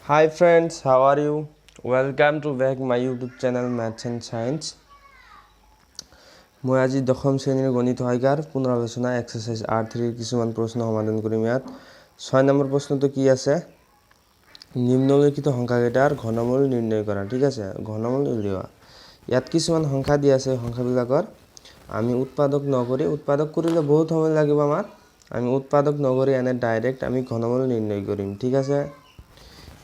Hi friends, how are you? Welcome to back my YouTube channel Maths and Science. মই আজি দশম শ্ৰেণীৰ গণিত সহায়িকাৰ পুনৰালোচনা এক্সাৰসাইজ R3 ৰ কিছুমান প্ৰশ্ন সমাধান কৰিম। ইয়াত 6 নম্বৰ প্ৰশ্নটো কি আছে? নিম্নলিখিত সংখ্যাকেইটাৰ ঘনমূল নিৰ্ণয় কৰা। ঠিক আছে, ঘনমূল উলিওৱা। ইয়াত কিছুমান সংখ্যা দিয়া আছে, সংখ্যাবিলাকৰ আমি উৎপাদক নকৰি, উৎপাদক কৰিলে বহুত সময় লাগিব আমাৰ, আমি উৎপাদক নকৰি এনে ডাইৰেক্ট আমি ঘনমূল নিৰ্ণয় কৰিম। ঠিক আছে,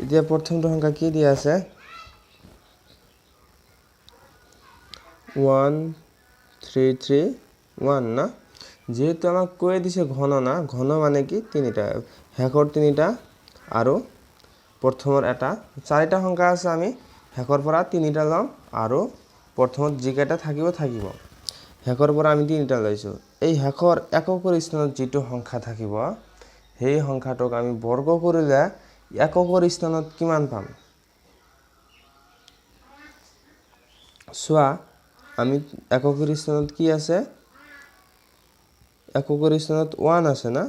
এতিয়া প্ৰথমটো সংখ্যা কি দিয়া আছে? 1331 না, যেহেতু আমাক কৈ দিছে ঘন না, ঘন মানে কি তিনিটা, শেষৰ তিনিটা আৰু প্ৰথমৰ এটা, চাৰিটা সংখ্যা আছে, আমি শেষৰ পৰা তিনিটা লম আৰু প্ৰথমত যিকেইটা থাকিব থাকিব, শেষৰ পৰা আমি তিনিটা লৈছো। এই শেষৰ এককৰ স্থানত যিটো সংখ্যা থাকিব সেই সংখ্যাটোক আমি বৰ্গ কৰিলে এককৰ স্থানত কিমান পাম? চোৱা, আমি এককৰ স্থানত কি আছে? এককৰ স্থানত 1 আছে না,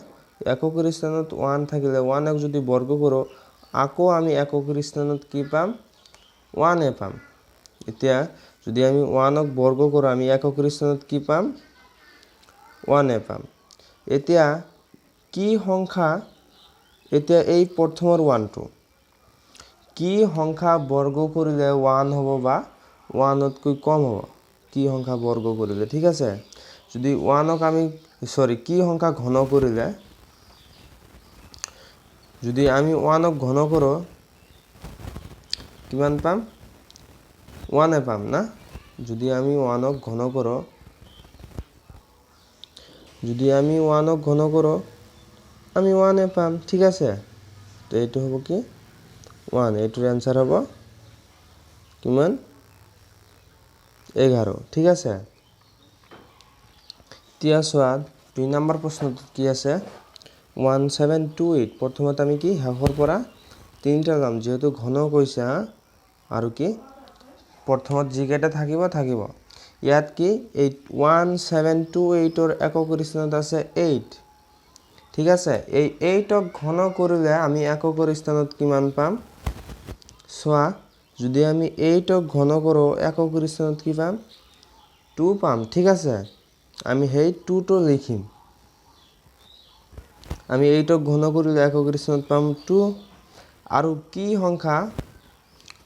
এককৰ স্থানত 1 থাকিলে 1ক যদি বৰ্গ কৰো আকৌ আমি এককৰ স্থানত কি পাম? 1 পাম। এতিয়া যদি আমি 1ক বৰ্গ কৰো আমি এককৰ স্থানত কি পাম? 1 পাম। এতিয়া কি সংখ্যা, এতিয়া এই প্ৰথমৰ 1টো কি সংখ্যা বৰ্গ কৰিলে 1 হ'ব বা 1তকৈ কম হ'ব? কি সংখ্যা বৰ্গ কৰিলে? ঠিক আছে, যদি 1ক আমি কি সংখ্যা ঘন কৰিলে, যদি আমি 1ক ঘন কৰো কিমান পাম? 1 পাম না। যদি আমি 1ক ঘন কৰো, যদি আমি 1ক ঘন কৰো আমি 1 পাম। ঠিক আছে, তো এইটো হ'ব কি 1, এইটোৰ এনসাৰ হ'ব কিমান? 11। ঠিক আছে, এতিয়া চোৱা 2 নম্বৰ প্ৰশ্নটো কি আছে? 1728, প্ৰথমত আমি কি শেষৰ পৰা তিনিটা লম, যেহেতু ঘন কৈছে আৰু কি প্ৰথমত যিকেইটা থাকিব থাকিব। ইয়াত কি 1728ৰ এককৰ স্থানত আছে 8। ঠিক আছে, এই 8ক ঘন কৰিলে আমি এককৰ স্থানত কিমান পাম? চোৱা, যদি আমি 8ক ঘন কৰো এককৰ স্থানত কি পাম? 2 পাম। ঠিক আছে, আমি সেই 2টো লিখিম। আমি 8ক ঘন কৰিলে এককৰ স্থানত পাম 2, আৰু কি সংখ্যা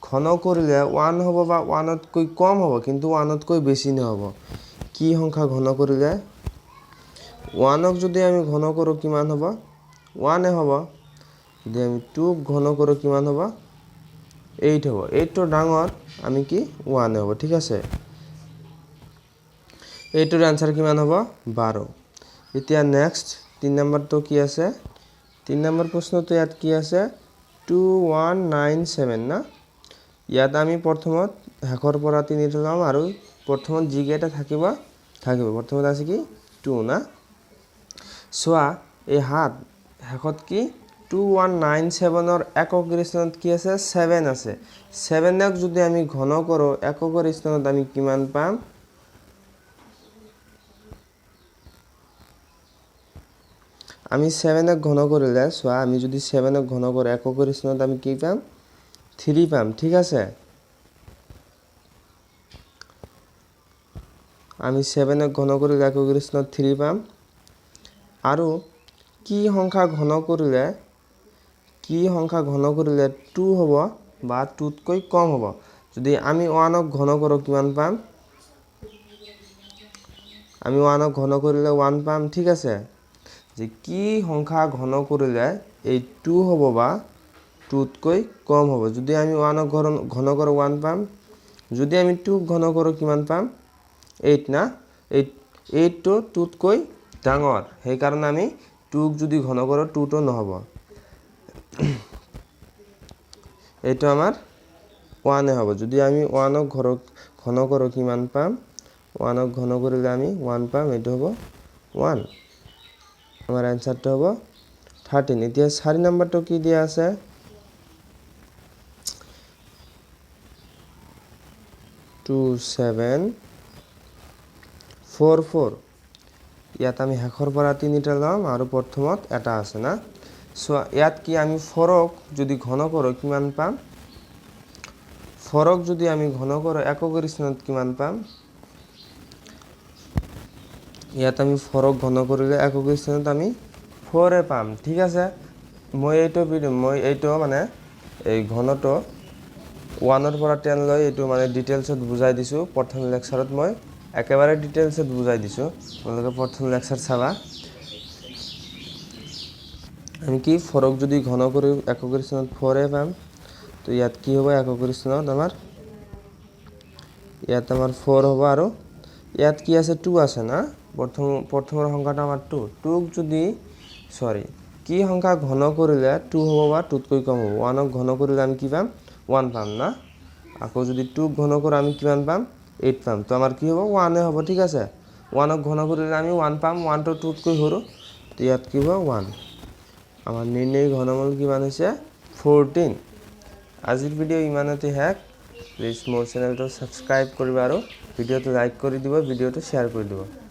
ঘন কৰিলে 1 হ'ব বা 1তকৈ কম হ'ব কিন্তু 1তকৈ বেছি নহ'ব? কি সংখ্যা ঘন কৰিলে 1ক যদি আমি ঘন কৰো কিমান হ'ব? 1 হ'ব। যদি আমি 2ক ঘন কৰো কিমান হ'ব? 8 হ'ব। 8ৰ ডাঙৰ আমি কি 1 হ'ব। ঠিক আছে, এইটোৰ আনসাৰ কিমান হ'ব? 12। এতিয়া নেক্সট 3 নম্বৰটো কি আছে? 3 নম্বৰ প্ৰশ্নটো ইয়াত কি আছে? 2197 না, ইয়াত আমি প্ৰথমত শেষৰ পৰা 3 লম আৰু প্ৰথমত যিকেইটা থাকিব থাকিব, প্ৰথমত আছে কি 2 না। চোৱা, এই হাত শেষত কি 2197ৰ এককৰ স্থানত কি আছে? 7 আছে। 7ক যদি আমি ঘন কৰো এককৰ স্থানত আমি কিমান পাম? আমি 7ক ঘন কৰিলে, চোৱা, আমি যদি 7ক ঘন কৰো এককৰ স্থানত আমি কি পাম? 3 পাম। ঠিক আছে, আমি 7ক ঘন কৰিলে এককৰ স্থানত 3 পাম। আৰু কি সংখ্যা ঘন কৰিলে, কি সংখ্যা ঘন কৰিলে 2 হ'ব বা 2তকৈ কম হ'ব? যদি আমি 1ক ঘন কৰো কিমান পাম? আমি 1ক ঘন কৰিলে 1 পাম। ঠিক আছে, যে কি সংখ্যা ঘন কৰিলে এই 2 হ'ব বা 2তকৈ কম হ'ব? যদি আমি 1ক ঘন কৰো 1 পাম, যদি আমি 2ক ঘন কৰো কিমান পাম? 8 না। 8টো 2তকৈ ডাঙৰ, সেইকাৰণে আমি 2ক যদি ঘন কৰো 2টো নহ'ব, এইটো আমাৰ 1 হ'ব। যদি আমি 1ক ঘন কৰো কিমান পাম? 1ক ঘন কৰিলে আমি 1 পাম, এইটো হ'ব 1। আমাৰ এনসাৰটো হ'ব 13। এতিয়া 4 নম্বৰটো কি দিয়া আছে? 2744, ইয়াত আমি শেষৰ পৰা 3টা লম আৰু প্ৰথমত এটা আছে না। সো ইয়াত কি আমি ফৰক যদি ঘন কৰোঁ কিমান পাম ফৰক যদি আমি ঘন কৰোঁ এককেৰ স্থানত কিমান পাম ইয়াত আমি ফৰক ঘন কৰিলে এককের স্থানত আমি 4 পাম ঠিক আছে মই এইটো মানে এই ঘনটো 1 ৰ পৰা 10 লৈ এইটো মানে ডিটেইলছত বুজাই দিছো প্ৰথম লেকচাৰত মই একেবাৰে ডিটেইলছত বুজাই দিছো তোমালোকে প্ৰথম লেকচাৰ চাবা আমি কি ফৰক যদি ঘন কৰি এককেৰ স্থানত 4 পাম তো ইয়াত কি হ'ব এককেৰ স্থানত আমাৰ ইয়াত আমাৰ 4 হ'ব আৰু ইয়াত কি আছে 2 আছে না প্ৰথমৰ সংখ্যাটো আমাৰ 2 2 যদি সৰি কি সংখ্যা ঘন কৰিলে 2 হ'ব বা 2 তকৈ কম হ'ব 1 ক ঘন কৰিলে আমি কি পাম 1 পাম না আকৌ যদি 2 ঘন কৰোঁ আমি কিমান পাম 8 পাম তো আমাৰ কি হ'ব 1 হ'ব ঠিক আছে 1 ক ঘন কৰিলে আমি 1 পাম 1 টো 2 তকৈ সৰু তো ইয়াত কি হ'ব 1 আমাৰ নিৰ্ণয় ঘনমূল কিমান হৈছে 14 আজিৰ ভিডিও ইমানতে শেষ প্লিজ মোৰ চেনেলটো সাবস্ক্ৰাইব কৰিবা আৰু ভিডিওটো লাইক কৰি দিব ভিডিওটো শেয়াৰ কৰি দিব